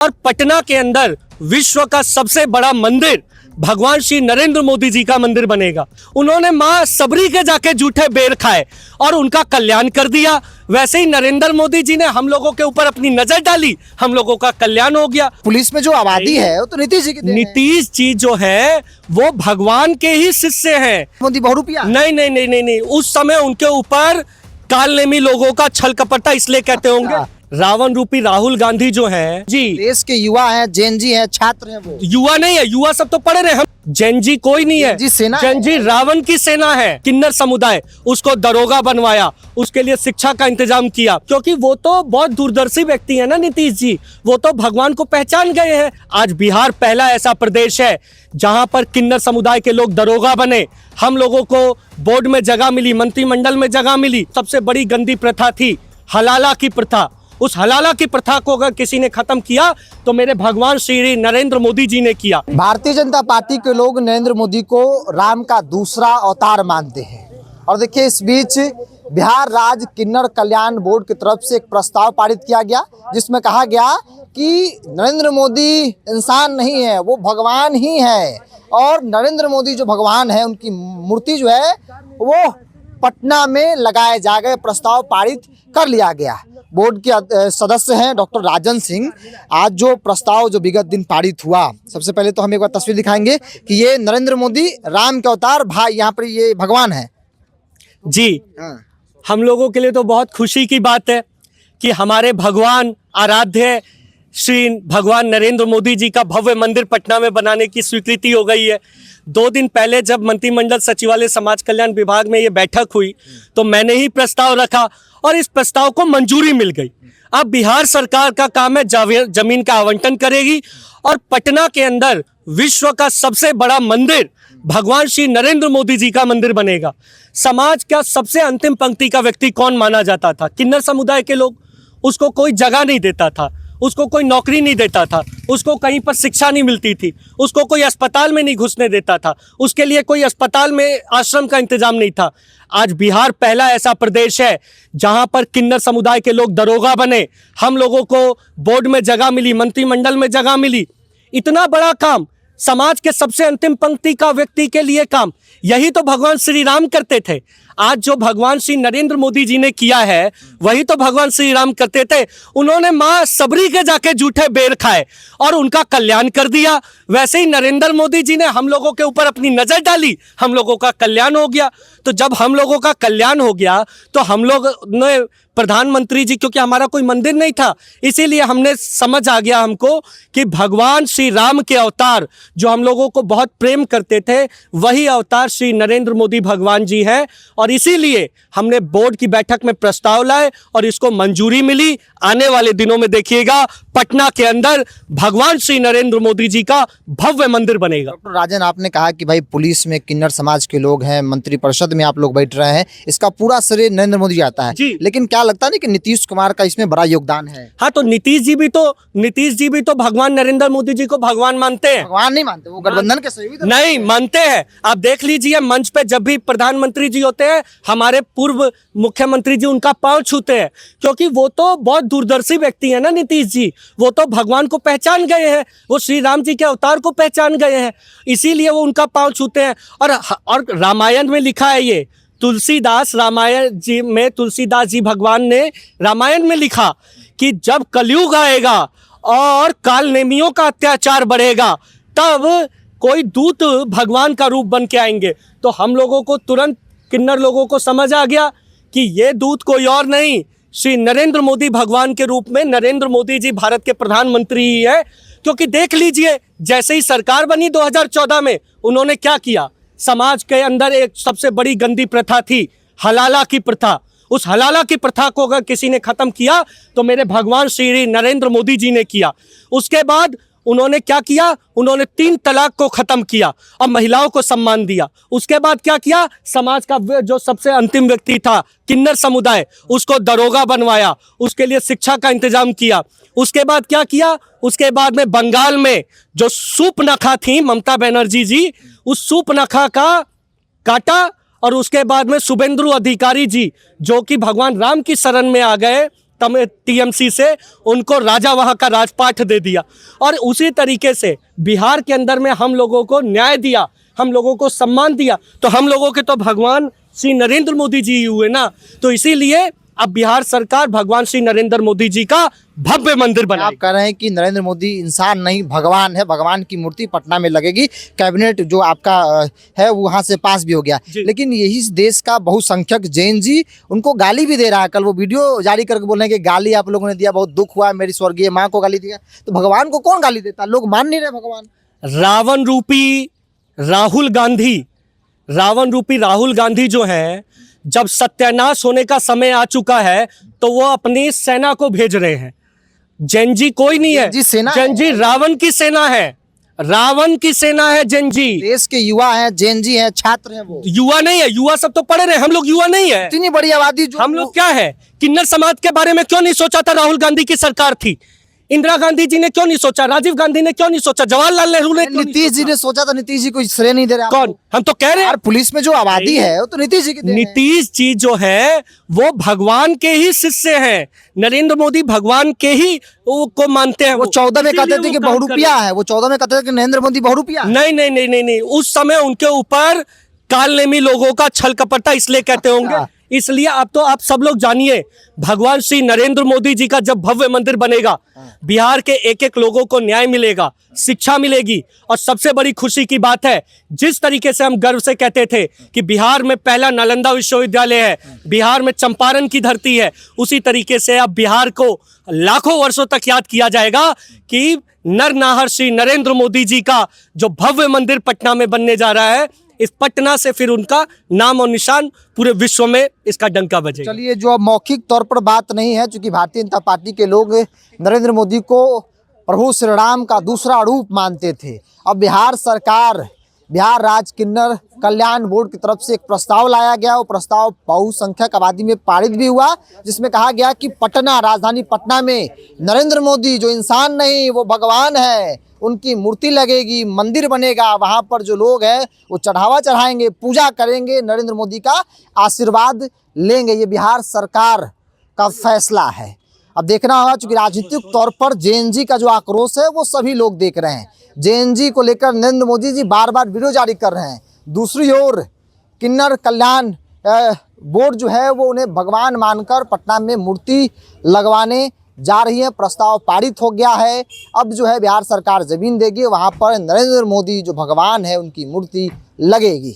और पटना के अंदर विश्व का सबसे बड़ा मंदिर भगवान श्री नरेंद्र मोदी जी का मंदिर बनेगा। उन्होंने मां सबरी के जाके जूठे बेर खाए और उनका कल्याण कर दिया। वैसे ही नरेंद्र मोदी जी ने हम लोगों के ऊपर अपनी नजर डाली, हम लोगों का कल्याण हो गया। पुलिस में जो आबादी है वो तो नीतीश जी की देन है। नीतीश जी जो है वो भगवान के ही शिष्य हैं। मोदी बहुरूपिया है। नहीं नहीं नहीं नहीं नहीं, उस समय उनके ऊपर कालनेमी लोगों का छल कपटा इसलिए कहते होंगे। रावण रूपी राहुल गांधी जो है जी, देश के युवा हैं, जेन जी हैं, छात्र हैं, वो युवा नहीं है, युवा सब तो पढ़े रहे। हम जेन जी कोई नहीं है, जेन जी सेना है। जेन जी रावण की सेना है। किन्नर समुदाय उसको दरोगा बनवाया, उसके लिए शिक्षा का इंतजाम किया, क्योंकि वो तो बहुत दूरदर्शी व्यक्ति है ना नीतीश जी, वो तो भगवान को पहचान गए हैं। आज बिहार पहला ऐसा प्रदेश है जहां पर किन्नर समुदाय के लोग दरोगा बने। हम लोगों को बोर्ड में जगह मिली, मंत्रिमंडल में जगह मिली। सबसे बड़ी गंदी प्रथा थी हलाला की प्रथा। उस हलाला की प्रथा को अगर किसी ने खत्म किया तो मेरे भगवान श्री नरेंद्र मोदी जी ने किया। भारतीय जनता पार्टी के लोग नरेंद्र मोदी को राम का दूसरा अवतार मानते हैं। और देखिए, इस बीच बिहार राज्य किन्नर कल्याण बोर्ड की तरफ से एक प्रस्ताव पारित किया गया, जिसमें कहा गया कि नरेंद्र मोदी इंसान नहीं है, वो भगवान ही है। और नरेंद्र मोदी जो भगवान है, उनकी मूर्ति जो है वो पटना में लगाए जा गए, प्रस्ताव पारित कर लिया गया। बोर्ड के सदस्य हैं डॉक्टर राजन सिंह। आज जो प्रस्ताव जो विगत दिन पारित हुआ, सबसे पहले तो हम एक बार तस्वीर दिखाएंगे कि ये नरेंद्र मोदी राम के अवतार भाई, यहाँ पर ये भगवान है जी। हम लोगों के लिए तो बहुत खुशी की बात है कि हमारे भगवान आराध्य श्री भगवान नरेंद्र मोदी जी का भव्य मंदिर पटना में बनाने की स्वीकृति हो गई है। 2 दिन पहले जब मंत्रिमंडल सचिवालय समाज कल्याण विभाग में ये बैठक हुई तो मैंने ही प्रस्ताव रखा और इस प्रस्ताव को मंजूरी मिल गई। अब बिहार सरकार का काम है जमीन का आवंटन करेगी और पटना के अंदर विश्व का सबसे बड़ा मंदिर भगवान श्री नरेंद्र मोदी जी का मंदिर बनेगा। समाज का सबसे अंतिम पंक्ति का व्यक्ति कौन माना जाता था? किन्नर समुदाय के लोग। उसको कोई जगह नहीं देता था, उसको कोई नौकरी नहीं देता था, उसको कहीं पर शिक्षा नहीं मिलती थी, उसको कोई अस्पताल में नहीं घुसने देता था, उसके लिए कोई अस्पताल में आश्रम का इंतजाम नहीं था। आज बिहार पहला ऐसा प्रदेश है जहां पर किन्नर समुदाय के लोग दरोगा बने। हम लोगों को बोर्ड में जगह मिली, मंत्रिमंडल में जगह मिली। इतना बड़ा काम, समाज के सबसे अंतिम पंक्ति का व्यक्ति के लिए काम, यही तो भगवान श्री राम करते थे। आज जो भगवान श्री नरेंद्र मोदी जी ने किया है वही तो भगवान श्री राम करते थे। उन्होंने मां सबरी के जाके जूठे बेर खाए और उनका कल्याण कर दिया। वैसे ही नरेंद्र मोदी जी ने हम लोगों के ऊपर अपनी नजर डाली, हम लोगों का कल्याण हो गया। तो जब हम लोगों का कल्याण हो गया तो हम लोग ने प्रधानमंत्री जी, क्योंकि हमारा कोई मंदिर नहीं था, इसीलिए हमने समझ आ गया हमको कि भगवान श्री राम के अवतार जो हम लोगों को बहुत प्रेम करते थे वही अवतार श्री नरेंद्र मोदी भगवान जी हैं। और इसीलिए हमने बोर्ड की बैठक में प्रस्ताव लाए और इसको मंजूरी मिली। आने वाले दिनों में देखिएगा पटना के अंदर भगवान श्री नरेंद्र मोदी जी का भव्य मंदिर बनेगा। डॉक्टर राजन, आपने कहा कि भाई पुलिस में किन्नर समाज के लोग हैं, मंत्रिपरिषद में आप लोग बैठ रहे हैं, इसका पूरा श्रेय नरेंद्र मोदी आता है जी। लेकिन क्या लगता नहीं कि नीतीश कुमार का इसमें बड़ा योगदान है? हाँ, तो नीतीश जी भी तो भगवान नरेंद्र मोदी जी को भगवान मानते हैं। भगवान नहीं मानते, वो गठबंधन के सहयोगी तो नहीं मानते हैं। आप देख लीजिए मंच पे जब भी प्रधानमंत्री जी होते हैं, हमारे पूर्व मुख्यमंत्री जी उनका पांव छूते हैं, क्योंकि वो तो बहुत दूरदर्शी व्यक्ति है ना नीतीश जी। वो तो भगवान को पहचान गए हैं, वो श्री राम जी के अवतार को पहचान गए हैं, इसीलिए वो उनका पांव छूते हैं। और रामायण में लिखा है, ये तुलसीदास रामायण जी में, तुलसीदास जी भगवान ने रामायण में लिखा कि जब कलयुग आएगा और कालनेमियों का अत्याचार बढ़ेगा तब कोई दूत भगवान का रूप बन के आएंगे। तो हम लोगों को तुरंत, किन्नर लोगों को समझ आ गया कि ये दूत कोई और नहीं, श्री नरेंद्र मोदी भगवान के रूप में नरेंद्र मोदी जी भारत के प्रधानमंत्री ही है। क्योंकि देख लीजिए, जैसे ही सरकार बनी 2014 में, उन्होंने क्या किया? समाज के अंदर एक सबसे बड़ी गंदी प्रथा थी हलाला की प्रथा। उस हलाला की प्रथा को अगर किसी ने खत्म किया तो मेरे भगवान श्री नरेंद्र मोदी जी ने किया। उसके बाद उन्होंने क्या किया? उन्होंने 3 तलाक को खत्म किया और महिलाओं को सम्मान दिया। उसके बाद क्या किया? समाज का जो सबसे अंतिम व्यक्ति था किन्नर समुदाय, उसको दरोगा बनवाया, उसके लिए शिक्षा का इंतजाम किया। उसके बाद क्या किया? उसके बाद में बंगाल में जो सूपनखा थी ममता बनर्जी जी, उस सूपनखा का काटा और उसके बाद में शुभेंदु अधिकारी जी जो कि भगवान राम की शरण में आ गए, टीएमसी से उनको राजा वहाँ का राजपाट दे दिया। और उसी तरीके से बिहार के अंदर में हम लोगों को न्याय दिया, हम लोगों को सम्मान दिया, तो हम लोगों के तो भगवान श्री नरेंद्र मोदी जी हुए ना। तो इसीलिए अब बिहार सरकार भगवान श्री नरेंद्र मोदी जी का भव्य मंदिर आप बनाएगी। कह रहे हैं कि नरेंद्र मोदी इंसान नहीं भगवान है, भगवान की मूर्ति पटना में लगेगी, कैबिनेट जो आपका है वो वहाँ से पास भी हो गया। लेकिन यही इस देश का बहुसंख्यक जैन जी उनको गाली भी दे रहा है। कल वो वीडियो जारी करके बोल रहे हैं कि गाली आप लोगों ने दिया, बहुत दुख हुआ, मेरी स्वर्गीय माँ को गाली दिया। तो भगवान को कौन गाली देता? लोग मान नहीं रहे भगवान। रावण रूपी राहुल गांधी जो है, जब सत्यानाश होने का समय आ चुका है तो वो अपनी सेना को भेज रहे हैं। जैन जी कोई नहीं है, जी सेना जैन जी रावण की सेना है, रावण की सेना है जैन जी। देश के युवा हैं, जैन जी हैं, छात्र हैं, वो युवा नहीं है, युवा सब तो पढ़े रहे, हम लोग युवा नहीं है। इतनी बड़ी आबादी जो हम लोग क्या है, किन्नर समाज के बारे में क्यों नहीं सोचा था? राहुल गांधी की सरकार थी, इंदिरा गांधी जी ने क्यों नहीं सोचा, राजीव गांधी ने क्यों नहीं सोचा, जवाहरलाल नेहरू ने क्यों नहीं नीतीश जी ने सोचा था। नीतीश जी को श्रेय नहीं दे रहे। कौन? हम तो कह रहे हैं यार पुलिस में जो आबादी है वो तो नीतीश जी की देन है। नीतीश जी जो है वो भगवान के ही शिष्य हैं, नरेंद्र मोदी भगवान के ही को मानते हैं। वो 14 में कहते थे इसीलिए कि वो काम बहुरूपिया है, वो 14 में कहते थे कि नरेंद्र मोदी बहुरूपिया है। नहीं नहीं नहीं नहीं नहीं, उस समय उनके ऊपर कालनेमी लोगों का छल कपट था, इसलिए कहते होंगे। इसलिए अब तो आप सब लोग जानिए, भगवान श्री नरेंद्र मोदी जी का जब भव्य मंदिर बनेगा, बिहार के एक एक लोगों को न्याय मिलेगा, शिक्षा मिलेगी। और सबसे बड़ी खुशी की बात है, जिस तरीके से हम गर्व से कहते थे कि बिहार में पहला नालंदा विश्वविद्यालय है, बिहार में चंपारण की धरती है, उसी तरीके से अब बिहार को लाखों वर्षों तक याद किया जाएगा कि नरनाहर श्री नरेंद्र मोदी जी का जो भव्य मंदिर पटना में बनने जा रहा है, इस पटना से फिर उनका नाम और निशान पूरे विश्व में इसका डंका बजेगा। चलिए, जो अब मौखिक तौर पर बात नहीं है, क्योंकि भारतीय जनता पार्टी के लोग नरेंद्र मोदी को प्रभु श्री राम का दूसरा रूप मानते थे। अब बिहार सरकार, बिहार राज्य किन्नर कल्याण बोर्ड की तरफ से एक प्रस्ताव लाया गया। वो प्रस्ताव बहुसंख्यक आबादी में पारित भी हुआ, जिसमें कहा गया कि पटना, राजधानी पटना में नरेंद्र मोदी जो इंसान नहीं वो भगवान है, उनकी मूर्ति लगेगी, मंदिर बनेगा। वहाँ पर जो लोग हैं वो चढ़ावा चढ़ाएंगे, पूजा करेंगे, नरेंद्र मोदी का आशीर्वाद लेंगे। ये बिहार सरकार का फैसला है। अब देखना होगा, चूंकि राजनीतिक तौर पर जैन जी का जो आक्रोश है वो सभी लोग देख रहे हैं। जैन जी को लेकर नरेंद्र मोदी जी बार बार वीडियो जारी कर रहे हैं। दूसरी ओर किन्नर कल्याण बोर्ड जो है वो उन्हें भगवान मानकर पटना में मूर्ति लगवाने जा रही है। प्रस्ताव पारित हो गया है। अब जो है बिहार सरकार जमीन देगी, वहाँ पर नरेंद्र मोदी जो भगवान है उनकी मूर्ति लगेगी।